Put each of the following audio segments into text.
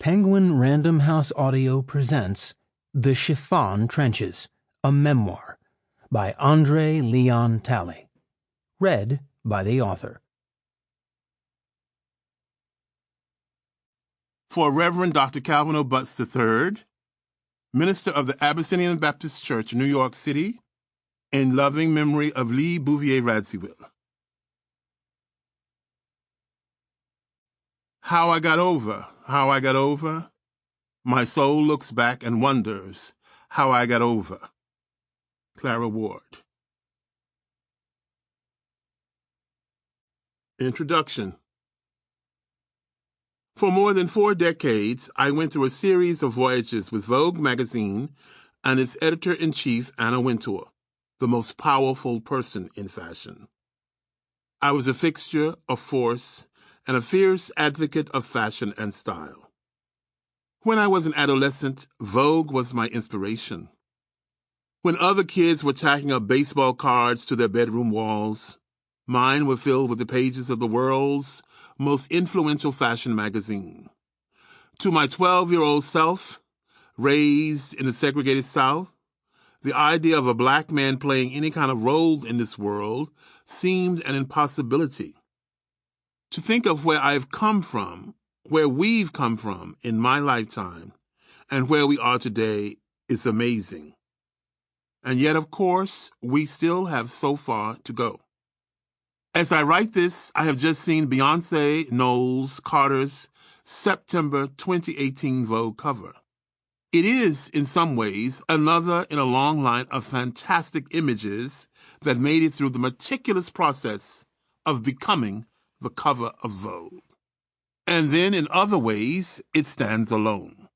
Penguin Random House Audio presents The Chiffon Trenches, a Memoir, by André Leon Talley. Read by the author. For Reverend Dr. Calvin O. Butts III, minister of the Abyssinian Baptist Church, New York City, in loving memory of Lee Bouvier Radziwill. How I got over, my soul looks back and wonders how I got over. Clara Ward. Introduction. For more than 4 decades, I went through a series of voyages with Vogue magazine and its editor-in-chief, Anna Wintour, the most powerful person in fashion. I was a fixture, a force, and a fierce advocate of fashion and style. When I was an adolescent, Vogue was my inspiration. When other kids were tacking up baseball cards to their bedroom walls, mine were filled with the pages of the world's most influential fashion magazine. To my 12-year-old self, raised in the segregated South, the idea of a black man playing any kind of role in this world seemed an impossibility. To think of where I've come from, where we've come from in my lifetime, and where we are today is amazing. And yet, of course, we still have so far to go. As I write this, I have just seen Beyonce Knowles Carter's September 2018 Vogue cover. It is, in some ways, another in a long line of fantastic images that made it through the meticulous process of becoming the cover of Vogue. And then, in other ways, it stands alone.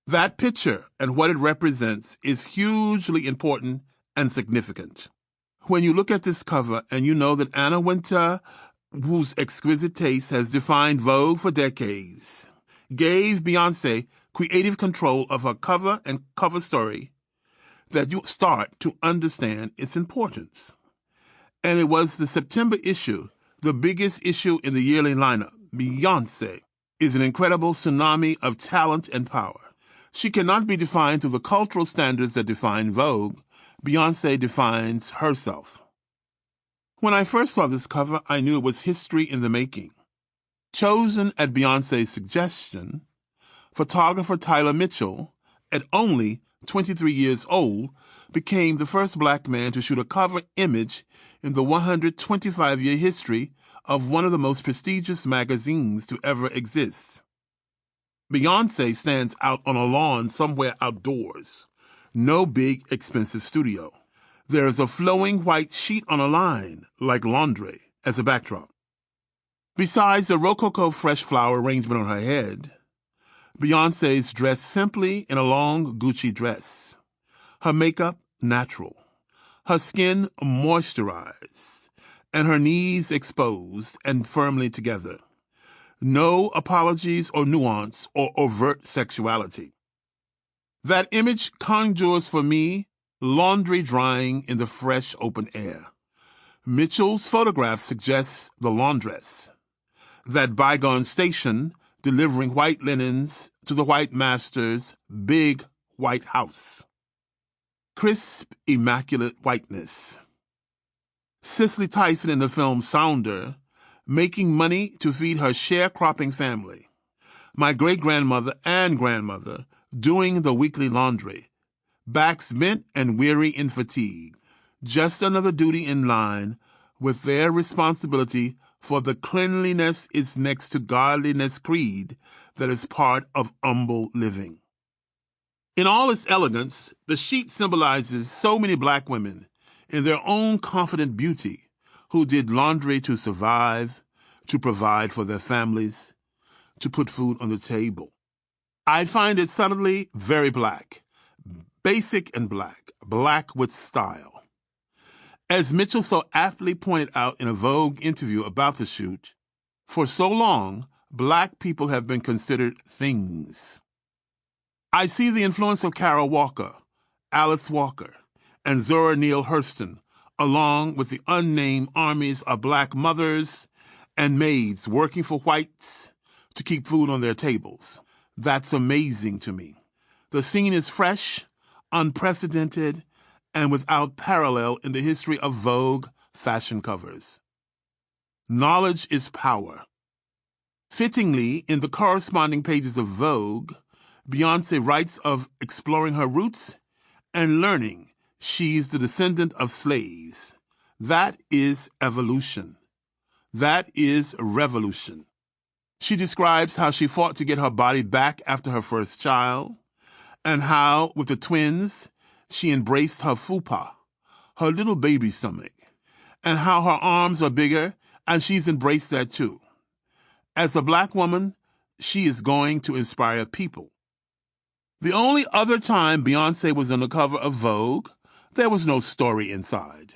That picture and what it represents is hugely important and significant. When you look at this cover and you know that Anna Wintour, whose exquisite taste has defined Vogue for decades, gave Beyonce creative control of her cover and cover story, that you start to understand its importance. And it was the September issue, the biggest issue in the yearly lineup. Beyonce is an incredible tsunami of talent and power. She cannot be defined through the cultural standards that define Vogue. Beyonce defines herself. When I first saw this cover, I knew it was history in the making. Chosen at Beyonce's suggestion, photographer Tyler Mitchell, at only 23 years old, became the first black man to shoot a cover image in the 125-year history of one of the most prestigious magazines to ever exist. Beyonce stands out on a lawn somewhere outdoors. No big, expensive studio. There is a flowing white sheet on a line, like laundry, as a backdrop. Besides the rococo fresh flower arrangement on her head, Beyonce's dressed simply in a long Gucci dress. Her makeup, natural. Her skin, moisturized, and her knees exposed and firmly together. No apologies or nuance or overt sexuality. That image conjures for me laundry drying in the fresh open air. Mitchell's photograph suggests the laundress, that bygone station delivering white linens to the white master's big white house. Crisp, immaculate whiteness. Cicely Tyson in the film Sounder, making money to feed her sharecropping family. My great-grandmother and grandmother doing the weekly laundry, backs bent and weary in fatigue, just another duty in line with their responsibility for the cleanliness is next to godliness creed that is part of humble living. In all its elegance, the sheet symbolizes so many black women in their own confident beauty who did laundry to survive, to provide for their families, to put food on the table. I find it subtly very black, basic and black with style. As Mitchell so aptly pointed out in a Vogue interview about the shoot, for so long, black people have been considered things. I see the influence of Carol Walker, Alice Walker, and Zora Neale Hurston, along with the unnamed armies of black mothers and maids working for whites to keep food on their tables. That's amazing to me. The scene is fresh, unprecedented, and without parallel in the history of Vogue fashion covers. Knowledge is power. Fittingly, in the corresponding pages of Vogue, Beyoncé writes of exploring her roots and learning she's the descendant of slaves. That is evolution. That is revolution. She describes how she fought to get her body back after her first child, and how, with the twins, she embraced her fupa, her little baby stomach, and how her arms are bigger, and she's embraced that too. As a black woman, she is going to inspire people. The only other time Beyoncé was on the cover of Vogue, there was no story inside.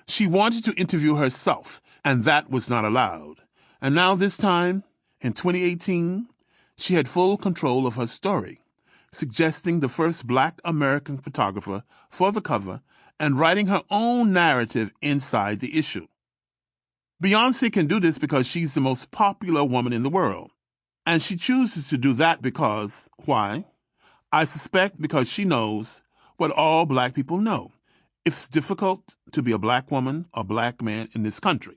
She wanted to interview herself, and that was not allowed. And now this time, in 2018, she had full control of her story, suggesting the first black American photographer for the cover and writing her own narrative inside the issue. Beyoncé can do this because she's the most popular woman in the world. And she chooses to do that because, why? I suspect because she knows what all black people know. It's difficult to be a black woman or black man in this country.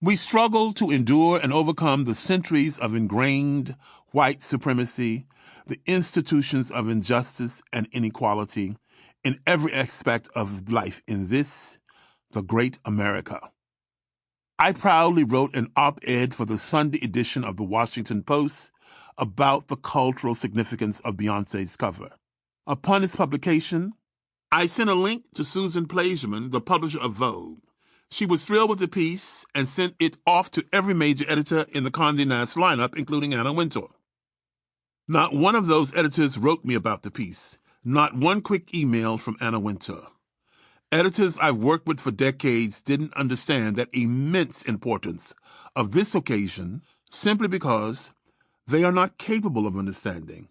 We struggle to endure and overcome the centuries of ingrained white supremacy, the institutions of injustice and inequality in every aspect of life in this, the great America. I proudly wrote an op-ed for the Sunday edition of the Washington Post about the cultural significance of Beyoncé's cover. Upon its publication, I sent a link to Susan Plaisman, the publisher of Vogue. She was thrilled with the piece and sent it off to every major editor in the Condé Nast lineup, including Anna Wintour. Not one of those editors wrote me about the piece, not one quick email from Anna Wintour. Editors I've worked with for decades didn't understand that immense importance of this occasion simply because they are not capable of understanding.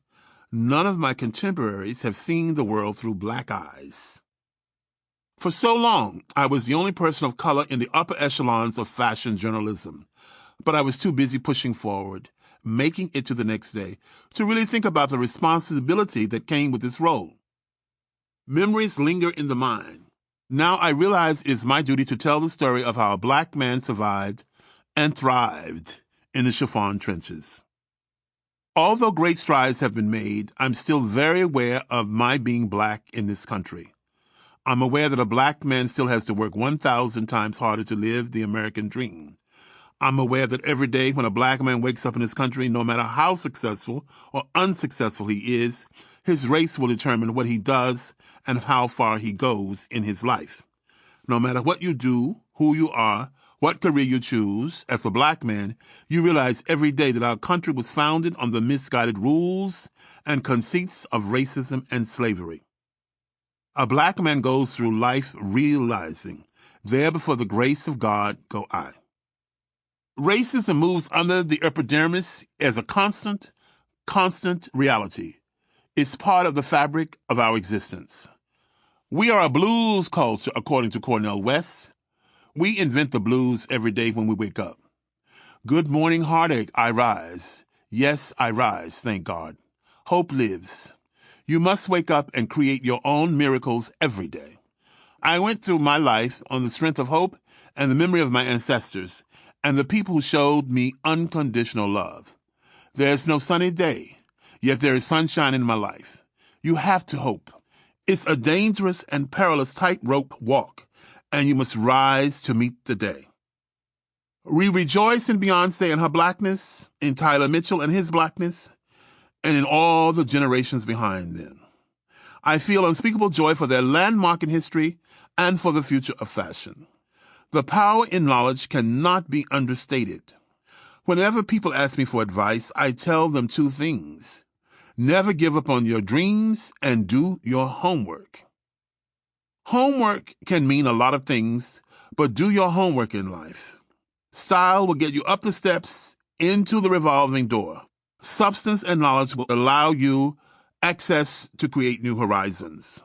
None of my contemporaries have seen the world through black eyes. For so long, I was the only person of color in the upper echelons of fashion journalism, but I was too busy pushing forward, making it to the next day, to really think about the responsibility that came with this role. Memories linger in the mind. Now I realize it is my duty to tell the story of how a black man survived and thrived in the Chiffon Trenches. Although great strides have been made, I'm still very aware of my being black in this country. I'm aware that a black man still has to work 1,000 times harder to live the American dream. I'm aware that every day when a black man wakes up in this country, no matter how successful or unsuccessful he is, his race will determine what he does and how far he goes in his life. No matter what you do, who you are, what career you choose, as a black man, you realize every day that our country was founded on the misguided rules and conceits of racism and slavery. A black man goes through life realizing, there before the grace of God go I. Racism moves under the epidermis as a constant reality. It's part of the fabric of our existence. We are a blues culture, according to Cornel West. We invent the blues every day when we wake up. Good morning, heartache, I rise. Yes, I rise, thank God. Hope lives. You must wake up and create your own miracles every day. I went through my life on the strength of hope and the memory of my ancestors and the people who showed me unconditional love. There's no sunny day, yet there is sunshine in my life. You have to hope. It's a dangerous and perilous tightrope walk, and you must rise to meet the day. We rejoice in Beyoncé and her blackness, in Tyler Mitchell and his blackness, and in all the generations behind them. I feel unspeakable joy for their landmark in history and for the future of fashion. The power in knowledge cannot be understated. Whenever people ask me for advice, I tell them two things. Never give up on your dreams and do your homework. Homework can mean a lot of things, but do your homework in life. Style will get you up the steps into the revolving door. Substance and knowledge will allow you access to create new horizons.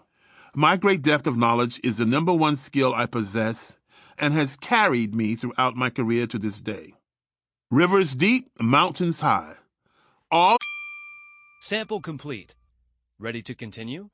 My great depth of knowledge is the number one skill I possess and has carried me throughout my career to this day. Rivers deep, mountains high. All Sample complete. Ready to continue?